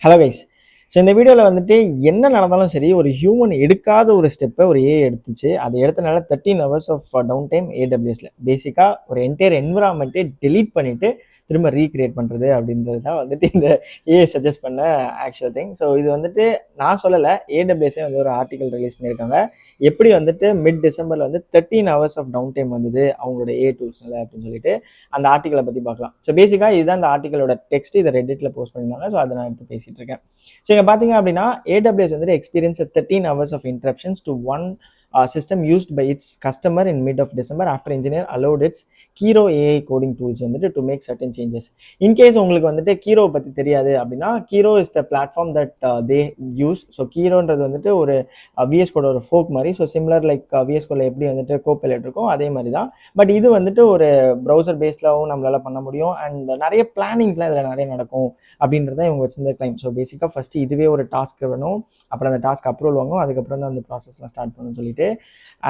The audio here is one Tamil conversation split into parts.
Hello guys. ஸோ இந்த வீடியோவில் வந்துட்டு என்ன நடந்தாலும் சரி, ஒரு ஹியூமன் எடுக்காத ஒரு ஸ்டெப்பை ஒரு ஏஐ எடுத்துச்சு. அதை எடுத்தனால 13 ஹவர்ஸ் ஆஃப் டவுன் டைம் ஏடபிள்யூஎஸ்ல. பேசிக்காக ஒரு என்டையர் என்விரான்மெண்ட்டே டெலீட் பண்ணிவிட்டு திரும்ப ரீக்ரியேட் பண்ணுறது அப்படின்றது தான் வந்துட்டு இந்த ஏஐ சஜஸ்ட் பண்ண ஆக்சுவல் திங். ஸோ இது வந்துட்டு நான் சொல்லலை, ஏடபிள்யூஎஸே வந்து ஒரு ஆர்டிகல் ரிலீஸ் பண்ணியிருக்காங்க. எப்படி வந்துட்டு மிட் டிசம்பரில் வந்து 13 ஹவர்ஸ் ஆஃப் டவுன் டைம் வந்தது அவங்களோட ஏஐ டூல்ஸ்னால அப்படின்னு சொல்லிட்டு அந்த ஆர்டிக்கலை பற்றி பார்க்கலாம். ஸோ பேசிக்காக இதுதான் அந்த ஆர்டிக்கலோட டெக்ஸ்ட். இதை ரெடிட்டில் போஸ்ட் பண்ணியிருந்தாங்க. ஸோ அதை நான் எடுத்து பேசிகிட்டு இருக்கேன். ஸோ இங்கே பார்த்தீங்க அப்படின்னா ஏடபிள்யூஎஸ் வந்துட்டு experience 13 hours of interruptions to one system used by its customer in mid of December after engineer allowed its Kiro AI coding tools வந்துட்டு to make certain changes. In case உங்களுக்கு வந்துட்டு Kiro பற்றி தெரியாது அப்படின்னா, Kiro is the platform that they use. So Kiroன்றது வந்துட்டு ஒரு VS Code ஒரு ஃபோக் மாதிரி. So similar like VS Code எப்படி வந்துட்டு கோபைலட் இருக்கும் அதே மாதிரி தான். பட் இது வந்துட்டு ஒரு ப்ரௌசர் பேஸ்லாகவும் நம்மளால பண்ண முடியும். அண்ட் நிறைய பிளானிங்ஸ்லாம் இதில் நிறைய நடக்கும் அப்படின்றத இவங்க வச்சிருந்த கிளைம். ஸோ பேசிக்காக ஃபஸ்ட்டு இதுவே ஒரு டாஸ்க் வேணும், அப்புறம் அந்த டாஸ்க் அப்ரூவல் வாங்கும், அதுக்கப்புறம் தான் அந்த ப்ராசஸ்லாம் ஸ்டார்ட் பண்ணணும்னு சொல்லிட்டு.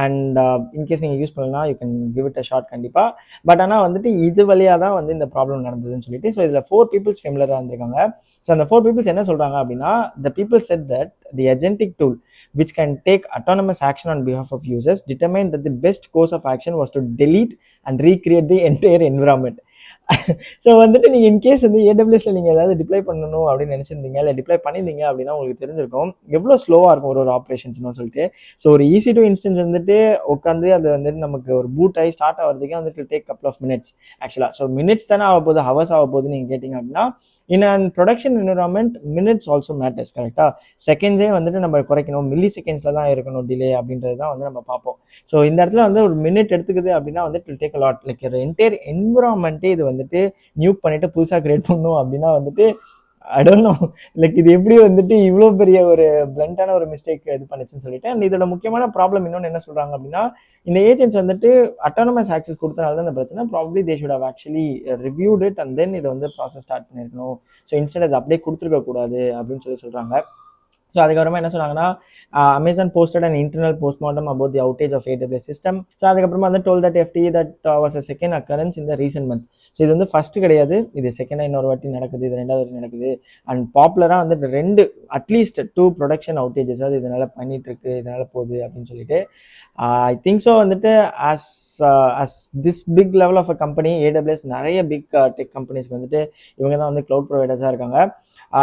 அண்ட் இன்கேஸ் நீங்கள் யூஸ் பண்ணலாம், you can give it a short கண்டிப்பாக. பட் ஆனால் வந்துட்டு இது வழியாக தான் வந்து இந்த ப்ராப்ளம் நடந்ததுன்னு சொல்லிட்டு. ஸோ இதில் 4 பீப்புள்ஸ் ஃபெமிலராக இருந்திருக்காங்க. ஸோ அந்த 4 பீப்புள்ஸ் என்ன சொல்கிறாங்க அப்படின்னா, the people set that the agentic tool which can take autonomous action on behalf of users determined that the best course of action was to delete and recreate the entire environment. So வந்துட்டு நீங்கள் இன்கேஸ் வந்து ஏடபிள்யூஎஸ்ல நீங்கள் ஏதாவது டிப்ளை பண்ணணும் அப்படின்னு நினச்சிருந்தீங்க, இல்லை டிப்ளை பண்ணியிருந்தீங்க அப்படின்னா உங்களுக்கு தெரிஞ்சிருக்கும் எவ்வளோ ஸ்லோவாக இருக்கும் ஒரு ஆப்ரேஷன்ஸ்னு சொல்லிட்டு. ஸோ ஒரு EC2 இன்ஸ்டன்ஸ் வந்துட்டு உட்காந்து அது வந்துட்டு நமக்கு ஒரு பூட் ஆகி ஸ்டார்ட் ஆகிறதுக்கே வந்துட்டு டேக் கப்புள் ஆஃப் மினிட்ஸ். ஆக்சுவலாக ஸோ மினிட்ஸ் தானே ஆக போகுது, ஹவர்ஸ் ஆக போகுதுன்னு நீங்கள் கேட்டிங்க அப்படின்னா, in and production environment minutes also matters. கரெக்டாக செகண்ட்ஸே வந்துட்டு நம்ம குறைக்கணும், மில்லி செகண்ட்ஸில் தான் இருக்கணும் டிலே அப்படின்றது தான் வந்து நம்ம பார்ப்போம். ஸோ இந்த இடத்துல வந்து ஒரு மினிட் எடுத்துக்குது அப்படின்னா வந்துட்டு டேக் அ லாட். லைக் ஒரு என்டையர் என்விரான்மெண்ட்டே இது வந்துட்டு நியூ பண்ணிட்டு புதுசாக கிரியேட் பண்ணணும் அப்படின்னா வந்துட்டு ஐ டோன்ட் நோ லைக் இது எப்படி வந்துட்டு இவ்வளோ பெரிய ஒரு பிளண்டான ஒரு மிஸ்டேக் இது பண்ணிச்சுன்னு சொல்லிட்டு. அண்ட் இதோட முக்கியமான ப்ராப்ளம் இன்னொன்று என்ன சொல்கிறாங்க அப்படின்னா, இந்த ஏஜென்ட்ஸ் வந்துட்டு அட்டானமஸ் ஆக்சஸ் கொடுத்தனால தான் இந்த பிரச்சனை. Probably they should have actually reviewed it and then இதை வந்து ப்ராசஸ் ஸ்டார்ட் பண்ணியிருக்கணும். ஸோ இன்ஸ்டன்ட் அதை அப்படியே கொடுத்துருக்க கூடாது அப்படின்னு சொல்கிறாங்க. ஸோ அதுக்கப்புறமா என்ன சொன்னாங்கன்னா, Amazon posted and internal postmortem about the outage of AWS system. So அதுக்கப்புறமா வந்து told that FTE that was a second occurrence இந்த ரீசன்ட் மந்த். ஸோ இது வந்து ஃபஸ்ட்டு கிடையாது, இது செகண்டாக இன்னொரு வாட்டி நடக்குது, இது ரெண்டாவது வாட்டி நடக்குது. அண்ட் பாப்புலராக வந்துட்டு 2 அட்லீஸ்ட் 2 ப்ரொடக்ஷன் அவுட்டேஜஸ் அது இதனால் பண்ணிகிட்ருக்கு, இதனால் போகுது அப்படின்னு சொல்லிட்டு. ஐ திங்க் ஸோ வந்துட்டு as this big level of a company AWS நிறைய பிக் டெக் கம்பெனிஸ்க்கு வந்துட்டு இவங்க தான் வந்து க்ளவுட் ப்ரொவைடர்ஸாக இருக்காங்க.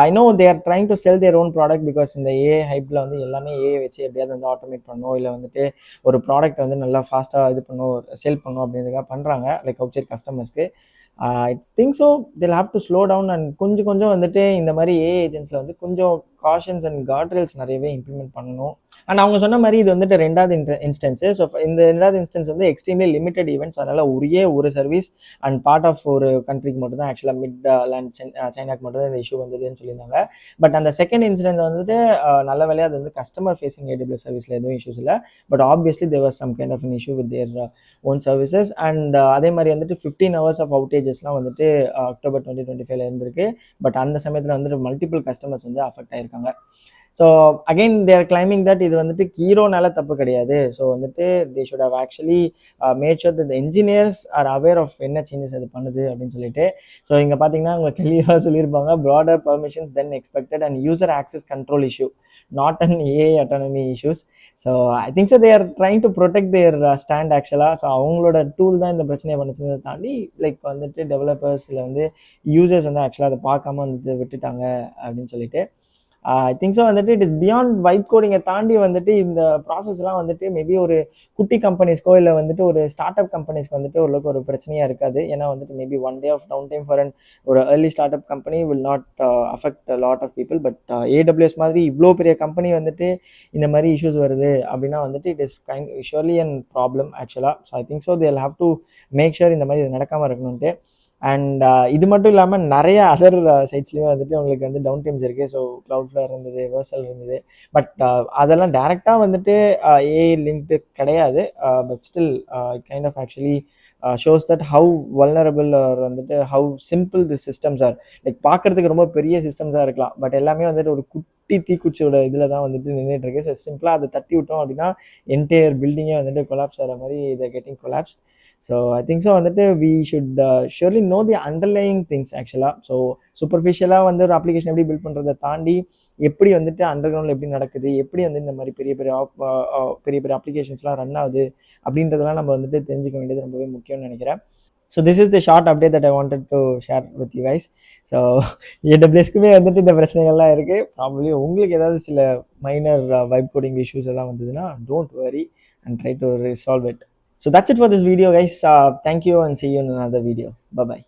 I know they are trying to sell their own product because இந்த ஏஐ ஹைப்பில் வந்து எல்லாமே ஏஐ வச்சு எப்படியாவது வந்து ஆட்டோமேட் பண்ணணும், இல்லை வந்துட்டு ஒரு ப்ராடக்ட் வந்து நல்லா ஃபாஸ்ட்டாக இது பண்ணணும், செல் பண்ணணும் அப்படின்றதுக்காக பண்ணுறாங்க லைக் அவுட் சைட் கஸ்டமர்ஸ்க்கு. I think so they'll have to slow down and கொஞ்சம் வந்துட்டு இந்த மாதிரி ஏஐ ஏஜென்ட்ஸில் வந்து கொஞ்சம் காஷன்ஸ் அண்ட் கார்ட்ரேல்ஸ் நிறையவே இம்ப்ளிமெண்ட் பண்ணணும். அண்ட் அவங்க சொன்ன மாதிரி இது வந்துட்டு ரெண்டாவது இன்ஸ்டன்ஸு. ஸோ இந்த ரெண்டாவது இன்ஸ்டன்ஸ் வந்து எக்ஸ்ட்ரீம்லி லிமிடெட் ஈவெண்ட்ஸ், அதனால் ஒரு சர்வீஸ் அண்ட் பார்ட் ஆஃப் ஒரு கண்ட்ரிக்கு மட்டும் தான், ஆக்சுவலாக மிட் லேண்ட் சைனாக்கு மட்டும் தான் இந்த இஷ்யூ வந்ததுன்னு சொல்லியிருந்தாங்க. பட் அந்த செகண்ட் இன்சிடென்ட் வந்துட்டு நல்ல வேலையாக அது வந்து கஸ்டமர் ஃபேஸிங் AWS சர்வீஸில் எதுவும் இஷ்யூஸ் இல்லை. But obviously there was some kind of an issue with their own services. And அதே மாதிரி வந்துட்டு 15 ஹவர்ஸ் ஆஃப் அவுட்டேஜஸ்லாம் வந்துட்டு அக்டோபர் 2025 இருந்திருக்கு. பட் அந்த சமயத்தில் வந்துட்டு மல்டிபிள் கஸ்டமர்ஸ் வந்து அஃபெக்ட் ஆயிருக்காங்க. So again they're claiming that இது வந்துட்டு கீரோனால தப்பு கிடையாது. ஸோ வந்துட்டு they should have actually made sure that the engineers are aware of என்ன சேஞ்சஸ் அது பண்ணுது அப்படின்னு சொல்லிட்டு. ஸோ இங்கே பார்த்தீங்கன்னா அவங்க தெளிவாக சொல்லியிருப்பாங்க, broader permissions then expected and user access control issue, not an AI autonomy issues. So I think so they are trying to protect there stand ஆக்சுவலாக. ஸோ அவங்களோட டூல் தான் இந்த பிரச்சனையை பண்ணுச்சுன்னு தாண்டி லைக் வந்துட்டு டெவலப்பர்ஸ் இல்லை வந்து யூசர்ஸ் வந்து ஆக்சுவலாக அதை பார்க்காம வந்துட்டு விட்டுட்டாங்க அப்படின்னு சொல்லிட்டு. ஐ திங்க் ஸோ வந்துட்டு இட் இஸ் பியாண்ட் வைப் கோடிங்கை தாண்டி வந்துட்டு இந்த ப்ராசஸ்லாம் வந்துட்டு மேபி ஒரு குட்டி கம்பெனிஸ்க்கோ இல்லை வந்துட்டு ஒரு ஸ்டார்ட் அப் கம்பெனிஸ்க்கு வந்துட்டு ஓரளவுக்கு ஒரு பிரச்சனையாக இருக்காது. ஏன்னா வந்துட்டு maybe 1 day off down time for ஒரு early start up company will not affect lot of people. But AWS மாதிரி இவ்வளோ பெரிய கம்பெனி வந்துட்டு இந்த மாதிரி இஷ்யூஸ் வருது அப்படின்னா வந்துட்டு it is surely an problem ஆக்சுவலாக. So I think so they'll have to make sure இந்த மாதிரி இது நடக்காமல் இருக்கணும்ட்டு. அண்ட் இது மட்டும் இல்லாமல் நிறைய அதர் சைட்ஸ்லேயும் வந்துட்டு உங்களுக்கு வந்து டவுன் டைம்ஸ் இருக்குது. ஸோ க்ளவுட்ஃப்ளவர் இருந்தது, வெர்சல் இருந்தது. பட் அதெல்லாம் டேரெக்டாக வந்துட்டு ஏஐ லிங்க்டு கிடையாது. But still kind of actually shows that how vulnerable are வந்துட்டு how simple the systems are. Like பார்க்குறதுக்கு ரொம்ப பெரிய சிஸ்டம்ஸாக இருக்கலாம், பட் எல்லாமே வந்துட்டு ஒரு குட்டி தீக்குச்சியோட இதில் தான் வந்துட்டு நின்றுட்டு இருக்கு. ஸோ சிம்பிளாக அதை தட்டி விட்டோம் அப்படின்னா என்டையர் பில்டிங்கே வந்துட்டு கொலாப்ஸ் ஆகிற மாதிரி இதை getting collapsed. So I think so வந்துட்டு we should surely know the underlying things ஆக்சுவலாக. ஸோ சூப்பர்ஃபிஷியலாக வந்து ஒரு அப்ளிகேஷன் எப்படி பில்ட் பண்ணுறதை தாண்டி எப்படி வந்துட்டு அண்டர் கிரவுண்டில் எப்படி நடக்குது, எப்படி வந்து இந்த மாதிரி பெரிய பெரிய பெரிய பெரிய அப்ளிகேஷன்ஸ்லாம் ரன் ஆகுது அப்படின்றதெல்லாம் நம்ம வந்துட்டு தெரிஞ்சுக்க வேண்டியது ரொம்பவே முக்கியம்னு நினைக்கிறேன். So this is the short update that I wanted to share with you guys. So ஏடபிள்யூஎஸ்க்குமே வந்துட்டு இந்த பிரச்சனைகள்லாம் இருக்குது. ப்ராபப்ளி உங்களுக்கு ஏதாவது சில மைனர் வைப் கோடிங் இஷ்யூஸ் எல்லாம் வந்ததுன்னா don't worry and try to resolve it. So that's it for this video guys. Thank you and see you in another video. Bye bye.